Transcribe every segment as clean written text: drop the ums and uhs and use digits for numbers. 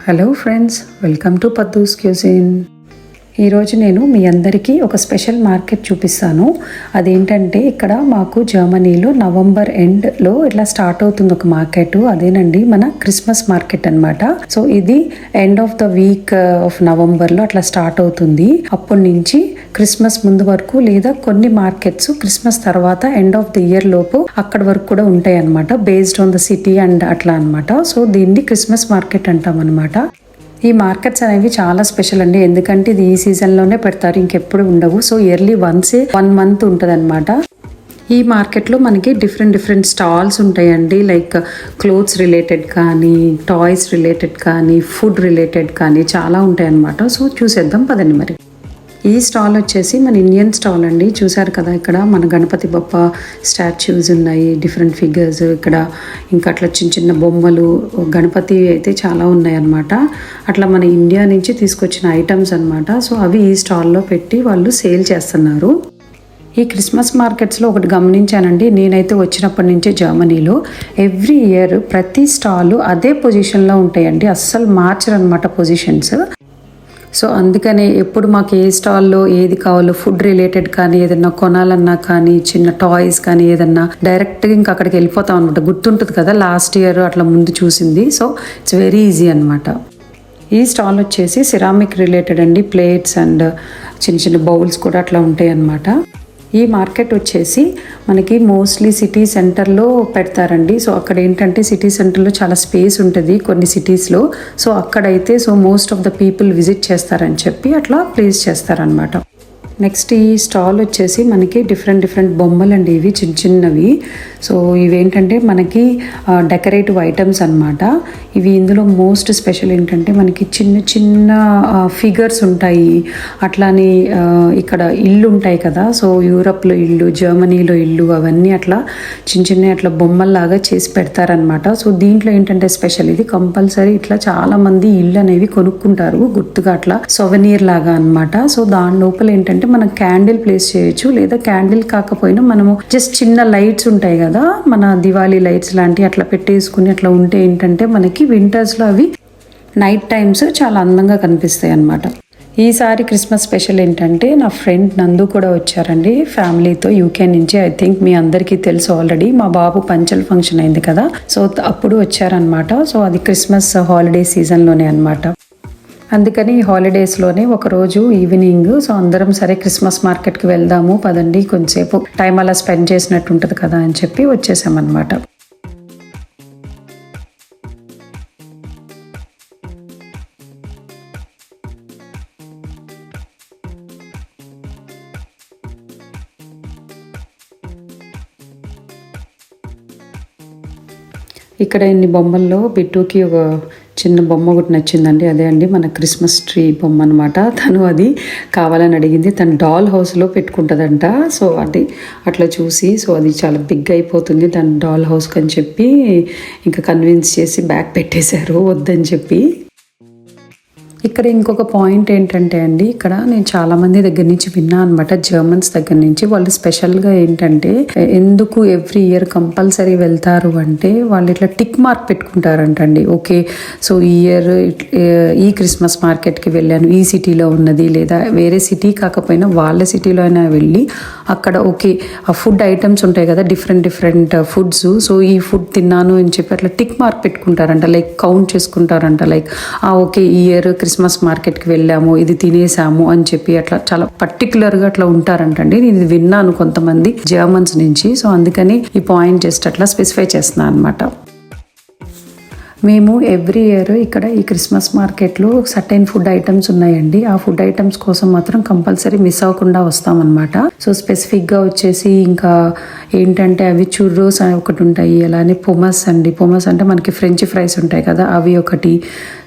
Hello friends, welcome to Paddu's cuisine. ఈరోజు నేను మీ అందరికీ ఒక స్పెషల్ మార్కెట్ చూపిస్తాను. అదేంటంటే ఇక్కడ మాకు జర్మనీలో నవంబర్ ఎండ్లో ఇట్లా స్టార్ట్ అవుతుంది ఒక మార్కెట్. అదేనండి మన క్రిస్మస్ మార్కెట్ అనమాట. సో ఇది end of the week off నవంబర్లో అట్లా స్టార్ట్ అవుతుంది. అప్పటి నుంచి క్రిస్మస్ ముందు వరకు లేదా కొన్ని మార్కెట్స్ క్రిస్మస్ తర్వాత ఎండ్ ఆఫ్ ది ఇయర్ లోపు అక్కడ వరకు కూడా ఉంటాయి అనమాట, based on the city and అట్లా అనమాట. సో దీన్ని క్రిస్మస్ మార్కెట్ అంటాం అనమాట. ఈ మార్కెట్స్ అనేవి చాలా స్పెషల్ అండి, ఎందుకంటే ఇది ఈ సీజన్లోనే పెడతారు, ఇంకెప్పుడు ఉండవు. సో ఇయర్లీ వన్సే 1 month ఉంటుంది అనమాట. ఈ మార్కెట్లో మనకి డిఫరెంట్ స్టాల్స్ ఉంటాయండి. లైక్ క్లోత్స్ రిలేటెడ్ కానీ, టాయ్స్ రిలేటెడ్ కానీ, ఫుడ్ రిలేటెడ్ కానీ చాలా ఉంటాయి అనమాట. సో చూసేద్దాం పదండి. మరి ఈ స్టాల్ వచ్చేసి మన ఇండియన్ స్టాల్ అండి. చూసారు కదా, ఇక్కడ మన గణపతి బప్ప స్టాచ్యూస్ ఉన్నాయి, డిఫరెంట్ ఫిగర్స్. ఇక్కడ ఇంకా అట్లా చిన్న బొమ్మలు, గణపతి అయితే చాలా ఉన్నాయి అన్నమాట. అట్లా మన ఇండియా నుంచి తీసుకొచ్చిన ఐటమ్స్ అన్నమాట. సో అవి ఈ స్టాల్లో పెట్టి వాళ్ళు సేల్ చేస్తున్నారు. ఈ క్రిస్మస్ మార్కెట్స్లో ఒకటి గమనించానండి, నేనైతే వచ్చినప్పటి నుంచే జర్మనీలో ఎవ్రీ ఇయర్ ప్రతి స్టాలు అదే పొజిషన్లో ఉంటాయండి, అస్సలు మార్చరు అనమాట పొజిషన్స్. సో అందుకనే ఎప్పుడు మాకు ఏ స్టాల్లో ఏది కావాలో, ఫుడ్ రిలేటెడ్ కానీ ఏదన్నా కొనాలన్నా కానీ, చిన్న టాయ్స్ కానీ ఏదన్నా డైరెక్ట్గా ఇంకా అక్కడికి వెళ్ళిపోతాం అనమాట. గుర్తుంటుంది కదా లాస్ట్ ఇయర్ అట్లా ముందు చూసింది. సో ఇట్స్ వెరీ ఈజీ అనమాట. ఈ స్టాల్ వచ్చేసి సిరామిక్ రిలేటెడ్ అండి, ప్లేట్స్ అండ్ చిన్న బౌల్స్ కూడా అట్లా ఉంటాయి అన్నమాట. ఈ మార్కెట్ వచ్చేసి మనకి మోస్ట్లీ సిటీ సెంటర్లో పెడతారండి. సో అక్కడ ఏంటంటే సిటీ సెంటర్లో చాలా స్పేస్ ఉంటుంది కొన్ని సిటీస్లో. సో అక్కడైతే most of the people visit చేస్తారని చెప్పి అట్లా ప్లేస్ చేస్తారనమాట. నెక్స్ట్ ఈ స్టాల్ వచ్చేసి మనకి డిఫరెంట్ బొమ్మలు అండి, ఇవి చిన్నవి. సో ఇవేంటంటే మనకి డెకరేటివ్ ఐటమ్స్ అనమాట. ఇవి ఇందులో మోస్ట్ స్పెషల్ ఏంటంటే మనకి చిన్న ఫిగర్స్ ఉంటాయి. అట్లానే ఇక్కడ ఇల్లు ఉంటాయి కదా, సో యూరప్లో ఇల్లు, జర్మనీలో ఇల్లు, అవన్నీ అట్లా చిన్న అట్లా బొమ్మల్లాగా చేసి పెడతారనమాట. సో దీంట్లో ఏంటంటే స్పెషల్, ఇది కంపల్సరీ ఇట్లా చాలా మంది ఇల్లు అనేవి కొనుక్కుంటారు గుర్తుగా, అట్లా సొవెనీర్ లాగా అనమాట. సో దాని లోపల ఏంటంటే మనం క్యాండిల్ ప్లేస్ చేయొచ్చు, లేదా క్యాండిల్ కాకపోయినా మనము జస్ట్ చిన్న లైట్స్ ఉంటాయి కదా, మన దివాళీ లైట్స్ లాంటివి అట్లా పెట్టేసుకుని అట్లా ఉంటే ఏంటంటే మనకి వింటర్స్లో అవి నైట్ టైమ్స్ చాలా అందంగా కనిపిస్తాయి అన్నమాట. ఈసారి క్రిస్మస్ స్పెషల్ ఏంటంటే నా ఫ్రెండ్ నందు కూడా వచ్చారండి ఫ్యామిలీతో, యూకే నుంచి. ఐ థింక్ మీ అందరికీ తెలుసు ఆల్రెడీ, మా బాబు పంచల్ ఫంక్షన్ అయింది కదా, సో అప్పుడు వచ్చారనమాట. సో అది క్రిస్మస్ హాలిడే సీజన్లోనే అనమాట. అందుకని ఈ హాలిడేస్లోనే ఒకరోజు ఈవినింగ్ సో అందరం సరే క్రిస్మస్ మార్కెట్కి వెళ్దాము పదండి, కొంచెంసేపు టైం అలా స్పెండ్ చేసినట్టు ఉంటుంది కదా అని చెప్పి వచ్చేసామన్నమాట. ఇక్కడ ఇన్ని బొమ్మల్లో బిట్టుకి ఒక చిన్న బొమ్మ ఒకటి నచ్చిందండి, అదే అండి మన క్రిస్మస్ ట్రీ బొమ్మ అనమాట. తను అది కావాలని అడిగింది, తను డాల్ హౌస్లో పెట్టుకుంటుందంట. సో అది అట్లా చూసి, సో అది చాలా బిగ్ అయిపోతుంది తను డాల్ హౌస్కి అని చెప్పి ఇంకా కన్విన్స్ చేసి బ్యాగ్ పెట్టేశారు వద్దని చెప్పి. ఇక్కడ ఇంకొక పాయింట్ ఏంటంటే అండి, ఇక్కడ నేను చాలా మంది దగ్గర నుంచి విన్నా అనమాట, జర్మన్స్ దగ్గర నుంచి. వాళ్ళు స్పెషల్గా ఏంటంటే ఎందుకు ఎవ్రీ ఇయర్ కంపల్సరీ వెళ్తారు అంటే, వాళ్ళు ఇట్లా టిక్ మార్క్ పెట్టుకుంటారంటండి. ఓకే, సో ఈ ఇయర్ ఈ క్రిస్మస్ మార్కెట్కి వెళ్ళాను, ఈ సిటీలో ఉన్నది, లేదా వేరే సిటీ కాకపోయినా వాళ్ళ సిటీలో అయినా వెళ్ళి అక్కడ ఓకే ఆ ఫుడ్ ఐటమ్స్ ఉంటాయి కదా, డిఫరెంట్ ఫుడ్స్. సో ఈ ఫుడ్ తిన్నాను అని చెప్పి అట్లా టిక్ మార్క్ పెట్టుకుంటారంట, లైక్ కౌంట్ చేసుకుంటారంట. లైక్ ఓకే ఈ ఇయర్ క్రిస్మస్ మార్కెట్కి వెళ్ళాము, ఇది తినేసాము అని చెప్పి అట్లా చాలా పర్టికులర్గా అట్లా ఉంటారంటండి. నేను ఇది విన్నాను కొంతమంది జర్మన్స్ నుంచి. సో అందుకని ఈ పాయింట్ జస్ట్ అట్లా స్పెసిఫై చేస్తున్నాను అనమాట. మేము ఎవ్రీ ఇయర్ ఇక్కడ ఈ క్రిస్మస్ మార్కెట్లో సర్టైన్ ఫుడ్ ఐటమ్స్ ఉన్నాయండి, ఆ ఫుడ్ ఐటమ్స్ కోసం మాత్రం కంపల్సరీ మిస్ అవ్వకుండా వస్తామన్నమాట. సో స్పెసిఫిక్గా వచ్చేసి ఇంకా ఏంటంటే అవి చుర్రోస్ ఒకటి ఉంటాయి, అలానే పొమస్ అండి. పొమస్ అంటే మనకి ఫ్రెంచ్ ఫ్రైస్ ఉంటాయి కదా, అవి ఒకటి.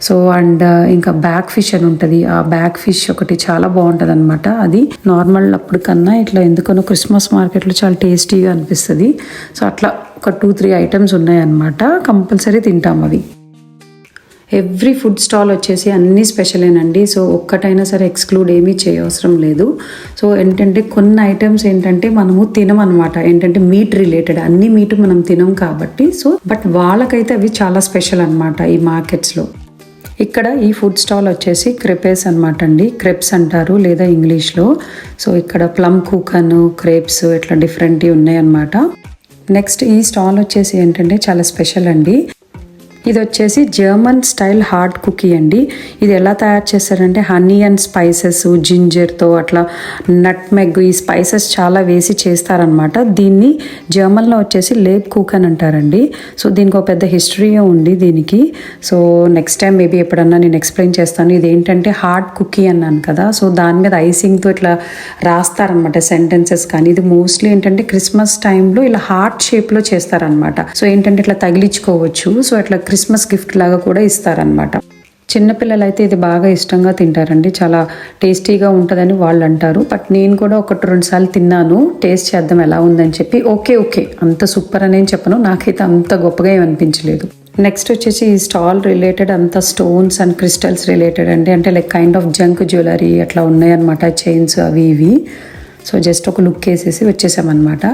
సో అండ్ ఇంకా బ్యాక్ ఫిష్ అని ఉంటుంది, ఆ బ్యాక్ ఫిష్ ఒకటి చాలా బాగుంటుంది అనమాట. అది నార్మల్ అప్పుడు కన్నా ఇట్లా ఎందుకనో క్రిస్మస్ మార్కెట్లో చాలా టేస్టీగా అనిపిస్తుంది. సో అట్లా ఒక 2-3 ఐటమ్స్ ఉన్నాయన్నమాట, కంపల్సరీ తింటాం అవి. ఎవ్రీ ఫుడ్ స్టాల్ వచ్చేసి అన్నీ స్పెషలేనండి. సో ఒక్కటైనా సరే ఎక్స్క్లూడ్ ఏమీ చేయవసరం లేదు. సో ఏంటంటే కొన్ని ఐటమ్స్ ఏంటంటే మనము తినం అనమాట, ఏంటంటే మీట్ రిలేటెడ్, అన్ని మీట్ మనం తినం కాబట్టి. సో బట్ వాళ్ళకైతే అవి చాలా స్పెషల్ అనమాట ఈ మార్కెట్స్లో. ఇక్కడ ఈ ఫుడ్ స్టాల్ వచ్చేసి క్రెపెస్ అనమాట అండి. క్రెప్స్ అంటారు లేదా ఇంగ్లీష్లో. సో ఇక్కడ ప్లమ్ కుకన్, క్రేప్స్ ఇట్లా డిఫరెంట్వి ఉన్నాయన్నమాట. నెక్స్ట్ ఈ స్టాల్ వచ్చేసి ఏంటంటే చాలా స్పెషల్ అండి. ఇది వచ్చేసి జర్మన్ స్టైల్ హార్డ్ కుకీ అండి. ఇది ఎలా తయారు చేస్తారంటే హనీ అండ్ స్పైసెస్, జింజర్తో అట్లా నట్మెగ్ ఈ స్పైసెస్ చాలా వేసి చేస్తారనమాట. దీన్ని జర్మన్లో వచ్చేసి లేబ్ కుక్ అని అంటారండి. సో దీనికి ఒక పెద్ద హిస్టరీ ఉంది దీనికి. సో నెక్స్ట్ టైం మేబీ ఎప్పుడన్నా నేను ఎక్స్ప్లెయిన్ చేస్తాను. ఇది ఏంటంటే హార్డ్ కుకీ అన్నాను కదా, సో దాని మీద ఐసింగ్తో ఇట్లా రాస్తారనమాట సెంటెన్సెస్. కానీ ఇది మోస్ట్లీ ఏంటంటే క్రిస్మస్ టైంలో ఇలా హార్ట్ షేప్లో చేస్తారనమాట. సో ఏంటంటే ఇట్లా తగిలించుకోవచ్చు. సో ఇట్లా క్రిస్మస్ గిఫ్ట్ లాగా కూడా ఇస్తారనమాట. చిన్నపిల్లలు అయితే ఇది బాగా ఇష్టంగా తింటారండి. చాలా టేస్టీగా ఉంటుందని వాళ్ళు అంటారు. బట్ నేను కూడా 1-2 సార్లు తిన్నాను, టేస్ట్ చేద్దాం ఎలా ఉందని చెప్పి. ఓకే అంత సూపర్ అని చెప్పను, నాకైతే అంత గొప్పగా ఏం అనిపించలేదు. నెక్స్ట్ వచ్చేసి ఈ స్టాల్ రిలేటెడ్ అంతా స్టోన్స్ అండ్ క్రిస్టల్స్ రిలేటెడ్ అండి. అంటే like kind of junk jewellery అట్లా ఉన్నాయన్నమాట, చైన్స్ అవి ఇవి. సో జస్ట్ ఒక లుక్ వేసేసి వచ్చేసామన్నమాట.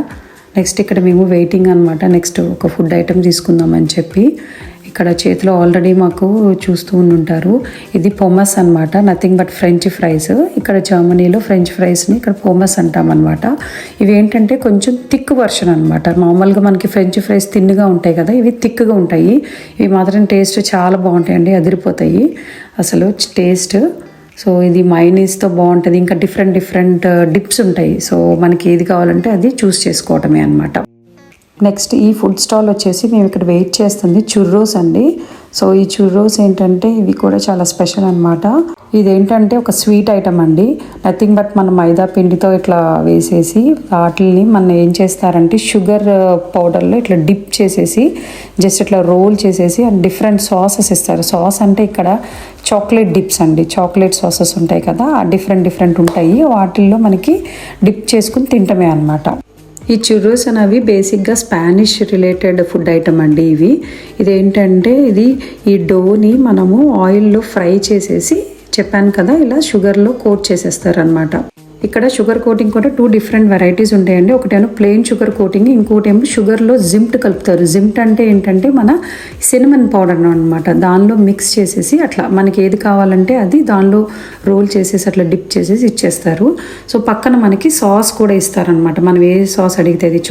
నెక్స్ట్ ఇక్కడ మేము వెయిటింగ్ అనమాట. నెక్స్ట్ ఒక ఫుడ్ ఐటమ్ తీసుకుందామని చెప్పి ఇక్కడ చేతిలో ఆల్రెడీ మాకు చూస్తూ ఉంటారు. ఇది పొమస్ అనమాట, నథింగ్ బట్ ఫ్రెంచ్ ఫ్రైస్. ఇక్కడ జర్మనీలో ఫ్రెంచ్ ఫ్రైస్ని ఇక్కడ పొమస్ అంటామన్నమాట. ఇవి ఏంటంటే కొంచెం థిక్ వర్షన్ అనమాట. మామూలుగా మనకి ఫ్రెంచ్ ఫ్రైస్ తిన్నుగా ఉంటాయి కదా, ఇవి థిక్గా ఉంటాయి. ఇవి మాత్రం టేస్ట్ చాలా బాగుంటాయండి, అదిరిపోతాయి అసలు టేస్ట్. సో ఇది మైనీస్తో బాగుంటుంది. ఇంకా డిఫరెంట్ డిప్స్ ఉంటాయి. సో మనకి ఏది కావాలంటే అది చూస్ చేసుకోవటమే అనమాట. నెక్స్ట్ ఈ ఫుడ్ స్టాల్ వచ్చేసి మేము ఇక్కడ వెయిట్ చేస్తుంది చుర్రోస్ అండి. సో ఈ చుర్రోస్ ఏంటంటే ఇవి కూడా చాలా స్పెషల్ అనమాట. ఇదేంటంటే ఒక స్వీట్ ఐటమ్ అండి. నథింగ్ బట్ మన మైదా పిండితో ఇట్లా వేసేసి వాటిని మనం ఏం చేస్తారంటే షుగర్ పౌడర్లో ఇట్లా డిప్ చేసేసి జస్ట్ ఇట్లా రోల్ చేసేసి అండ్ డిఫరెంట్ సాసెస్ ఇస్తారు. సాస్ అంటే ఇక్కడ చాక్లెట్ డిప్స్ అండి, చాక్లెట్ సాసెస్ ఉంటాయి కదా, డిఫరెంట్ ఉంటాయి. వాటిల్లో మనకి డిప్ చేసుకుని తింటమే అనమాట. ఈ చుర్రోస్ అనేవి బేసిక్గా స్పానిష్ రిలేటెడ్ ఫుడ్ ఐటమ్ అండి. ఇదేంటంటే ఈ డోని మనము ఆయిల్లో ఫ్రై చేసేసి చెప్పాను కదా ఇలా షుగర్లో కోట్ చేసేస్తారనమాట. ఇక్కడ షుగర్ కోటింగ్ కూడా 2 డిఫరెంట్ వెరైటీస్ ఉంటాయండి. ఒకటేమో ప్లెయిన్ షుగర్ కోటింగ్, ఇంకోటి ఏమో షుగర్లో జిమ్ట్ కలుపుతారు. జిమ్ట్ అంటే ఏంటంటే మన సినమన్ పౌడర్ అనమాట. దానిలో మిక్స్ చేసేసి అట్లా మనకి ఏది కావాలంటే అది దానిలో రోల్ చేసేసి అట్లా డిప్ చేసేసి ఇచ్చేస్తారు. సో పక్కన మనకి సాస్ కూడా ఇస్తారనమాట. మనం ఏ సాస్ అడిగితే అది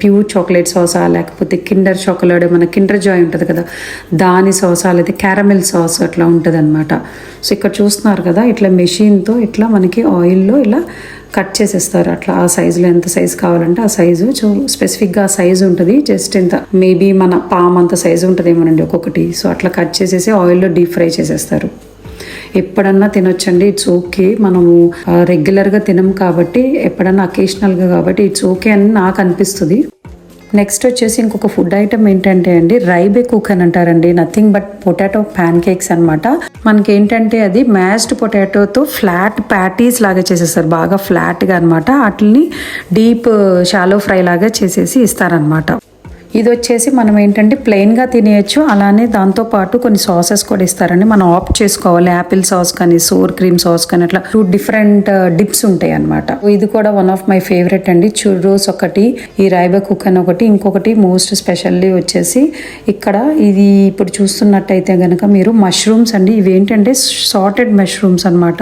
ప్యూర్ చాక్లెట్ సాసా, లేకపోతే కిండర్ చాక్లెట్, మన కిండర్ జాయ్ ఉంటుంది కదా దాని సాసా, లేదా క్యారమెల్ సాస్ అట్లా ఉంటుంది అనమాట. సో ఇక్కడ చూస్తున్నారు కదా ఇట్లా మెషిన్తో ఇట్లా మనకి ఆయిల్లో ఇలా కట్ చేసేస్తారు. అట్లా ఆ సైజులో ఎంత సైజు కావాలంటే ఆ సైజు. సో స్పెసిఫిక్గా ఆ సైజు ఉంటుంది, జస్ట్ ఇంత మేబీ మన పామ్ అంత సైజు ఉంటుంది ఏమోనండి ఒక్కొక్కటి. సో అట్లా కట్ చేసేసి ఆయిల్లో డీప్ ఫ్రై చేసేస్తారు. ఎప్పుడన్నా తినొచ్చండి, ఇట్స్ ఓకే. మనము రెగ్యులర్గా తినం కాబట్టి, ఎప్పుడన్నా అకేషనల్గా కాబట్టి ఇట్స్ ఓకే అని నాకు అనిపిస్తుంది. నెక్స్ట్ వచ్చేసి ఇంకొక ఫుడ్ ఐటమ్ ఏంటంటే అండి రైబే కుక్ అని అంటారండి. Nothing but potato pan cakes అనమాట. మనకి ఏంటంటే అది మ్యాష్డ్ పొటాటోతో ఫ్లాట్ ప్యాటీస్ లాగా చేసేస్తారు, బాగా ఫ్లాట్గా అనమాట. వాటిని డీప్ షాలో ఫ్రై లాగా చేసేసి ఇస్తారనమాట. ఇది వచ్చేసి మనం ఏంటంటే ప్లెయిన్గా తినేయచ్చు, అలానే దాంతోపాటు కొన్ని సాసెస్ కూడా ఇస్తారండి. మనం ఆప్ట్ చేసుకోవాలి, యాపిల్ సాస్ కానీ సోర్ క్రీమ్ సాస్ కానీ అట్లా 2 డిఫరెంట్ డిప్స్ ఉంటాయి అనమాట. ఇది కూడా వన్ ఆఫ్ మై ఫేవరెట్ అండి. చుర్రోస్ ఒకటి, ఈ రైబా కుక్ అని ఒకటి, ఇంకొకటి మోస్ట్ స్పెషల్లీ వచ్చేసి ఇక్కడ ఇది ఇప్పుడు చూస్తున్నట్టయితే కనుక మీరు మష్రూమ్స్ అండి. ఇవి ఏంటంటే సాటెడ్ మష్రూమ్స్ అనమాట.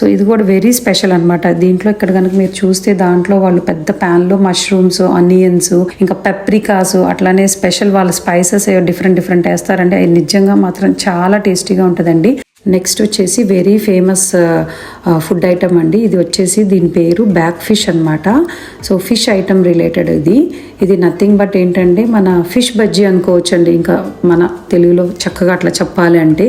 సో ఇది కూడా వెరీ స్పెషల్ అనమాట. దీంట్లో ఇక్కడ కనుక మీరు చూస్తే దాంట్లో వాళ్ళు పెద్ద ప్యాన్లో మష్రూమ్స్, ఆనియన్స్, ఇంకా పెప్రికాస్, అట్లానే స్పెషల్ వాళ్ళ స్పైసెస్ డిఫరెంట్ వేస్తారండి. అది నిజంగా మాత్రం చాలా టేస్టీగా ఉంటుందండి. నెక్స్ట్ వచ్చేసి వెరీ ఫేమస్ ఫుడ్ ఐటమ్ అండి. ఇది వచ్చేసి దీని పేరు బ్యాక్ ఫిష్ అనమాట. సో ఫిష్ ఐటమ్ రిలేటెడ్ ఇది నథింగ్ బట్ ఏంటంటే మన ఫిష్ బజ్జీ అనుకోవచ్చు అండి. ఇంకా మన తెలుగులో చక్కగా అట్లా చెప్పాలి అంటే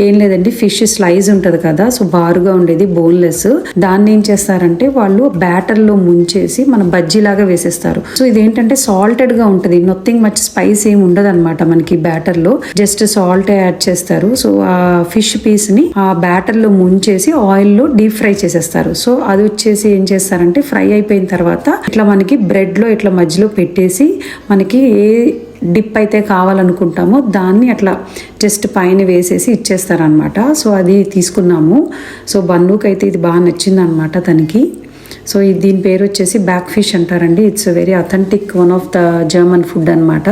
ఏం లేదండి, ఫిష్ స్లైస్ ఉంటుంది కదా, సో బారుగా ఉండేది బోన్లెస్. దాన్ని ఏం చేస్తారంటే వాళ్ళు బ్యాటర్లో ముంచేసి మన బజ్జీలాగా వేసేస్తారు. సో ఇదేంటంటే సాల్టెడ్గా ఉంటుంది, నథింగ్ మచ్ స్పైస్ ఏమి ఉండదు అనమాట. మనకి బ్యాటర్లో జస్ట్ సాల్ట్ యాడ్ చేస్తారు. సో ఆ ఫిష్ పీస్ని ఆ బ్యాటర్లో ముంచేసి ఆయిల్లో డీప్ ఫ్రై చేసేస్తారు. సో అది వచ్చేసి ఏం చేస్తారంటే ఫ్రై అయిపోయిన తర్వాత ఇట్లా మనకి బ్రెడ్లో ఇట్లా మధ్యలో పెట్టేసి మనకి ఏ డిప్ అయితే కావాలనుకుంటామో దాన్ని అట్లా జస్ట్ పైన వేసేసి ఇచ్చేస్తారనమాట. సో అది తీసుకున్నాము. సో బన్నుకి అయితే ఇది బాగా నచ్చింది అనమాట తనకి. సో దీని పేరు వచ్చేసి బ్యాక్ ఫిష్ అంటారండి. It's very authentic one of the German food అనమాట.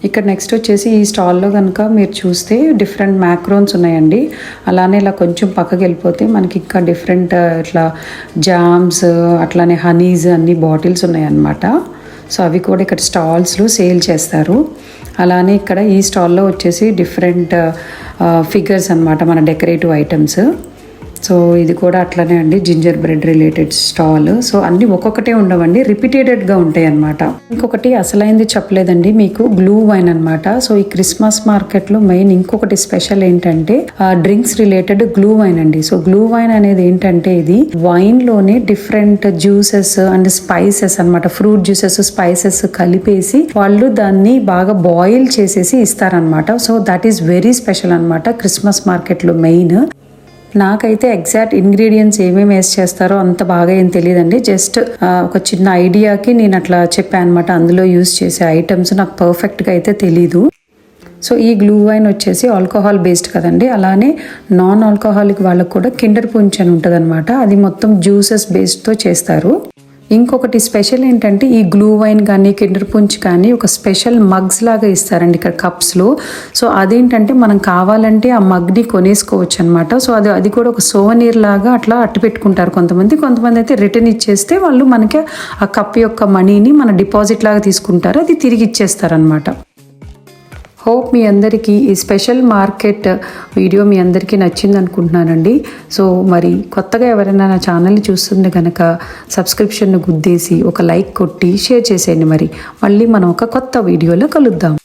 ఇక్కడ నెక్స్ట్ వచ్చేసి ఈ స్టాల్లో కనుక మీరు చూస్తే డిఫరెంట్ మ్యాక్రోన్స్ ఉన్నాయండి. అలానే ఇలా కొంచెం పక్కకి వెళ్ళిపోతే మనకి ఇంకా డిఫరెంట్ ఇట్లా జామ్స్ అట్లానే హనీస్ అన్ని బాటిల్స్ ఉన్నాయన్నమాట. సో అవి కూడా ఇక్కడ స్టాల్స్లో సేల్ చేస్తారు. అలానే ఇక్కడ ఈ స్టాల్లో వచ్చేసి డిఫరెంట్ ఫిగర్స్ అన్నమాట, మన డెకరేటివ్ ఐటమ్స్. సో ఇది కూడా అట్లనే అండి, ginger bread related stall. So అన్నీ ఒక్కొక్కటే ఉండవండి, రిపీటెడెడ్గా ఉంటాయి అన్నమాట. ఇంకొకటి అసలైంది చెప్పలేదండి మీకు, గ్లూ వైన్ అనమాట. సో ఈ క్రిస్మస్ మార్కెట్లో మెయిన్ ఇంకొకటి స్పెషల్ ఏంటంటే డ్రింక్స్ రిలేటెడ్ గ్లూ వైన్ అండి. సో గ్లూ వైన్ అనేది ఏంటంటే ఇది వైన్లోనే డిఫరెంట్ జ్యూసెస్ అండ్ స్పైసెస్ అనమాట, ఫ్రూట్ జ్యూసెస్ స్పైసెస్ కలిపేసి వాళ్ళు దాన్ని బాగా బాయిల్ చేసేసి ఇస్తారనమాట. So that is very special అనమాట క్రిస్మస్ మార్కెట్లో మెయిన్. నాకైతే ఎగ్జాక్ట్ ఇంగ్రీడియంట్స్ ఏమేమి వేసి చేస్తారో అంత బాగా ఏం తెలియదండి. జస్ట్ ఒక చిన్న ఐడియాకి నేను అట్లా చెప్పాను అనమాట. అందులో యూజ్ చేసే ఐటమ్స్ నాకు పర్ఫెక్ట్గా అయితే తెలీదు. సో ఈ గ్లూ వైన్ వచ్చేసి ఆల్కహాల్ బేస్డ్ కదండి. అలానే నాన్ ఆల్కహాలిక్ వాళ్ళకు కూడా కిండర్ పుంచ్ అని ఉంటుంది అనమాట. అది మొత్తం జ్యూసెస్ బేస్డ్తో చేస్తారు. ఇంకొకటి స్పెషల్ ఏంటంటే ఈ గ్లూ వైన్ కానీ కిండర్ పుంచ్ కానీ ఒక స్పెషల్ మగ్స్ లాగా ఇస్తారండి ఇక్కడ కప్స్లో. సో అదేంటంటే మనం కావాలంటే ఆ మగ్ని కొనేసుకోవచ్చు అనమాట. సో అది కూడా ఒక సోవనీర్ లాగా అట్లా అట్టు పెట్టుకుంటారు కొంతమంది అయితే రిటర్న్ ఇచ్చేస్తే వాళ్ళు మనకి ఆ కప్ యొక్క మనీని మన డిపాజిట్ లాగా తీసుకుంటారు, అది తిరిగి ఇచ్చేస్తారనమాట. హోప్ మీ అందరికీ ఈ స్పెషల్ మార్కెట్ వీడియో మీ అందరికీ నచ్చింది అనుకుంటున్నానండి. సో మరి కొత్తగా ఎవరైనా నా ఛానల్ని చూస్తుంటే కనుక సబ్స్క్రిప్షన్ను గుద్దేసి ఒక లైక్ కొట్టి షేర్ చేసేయండి. మళ్ళీ మనం ఒక కొత్త వీడియోలో కలుద్దాం.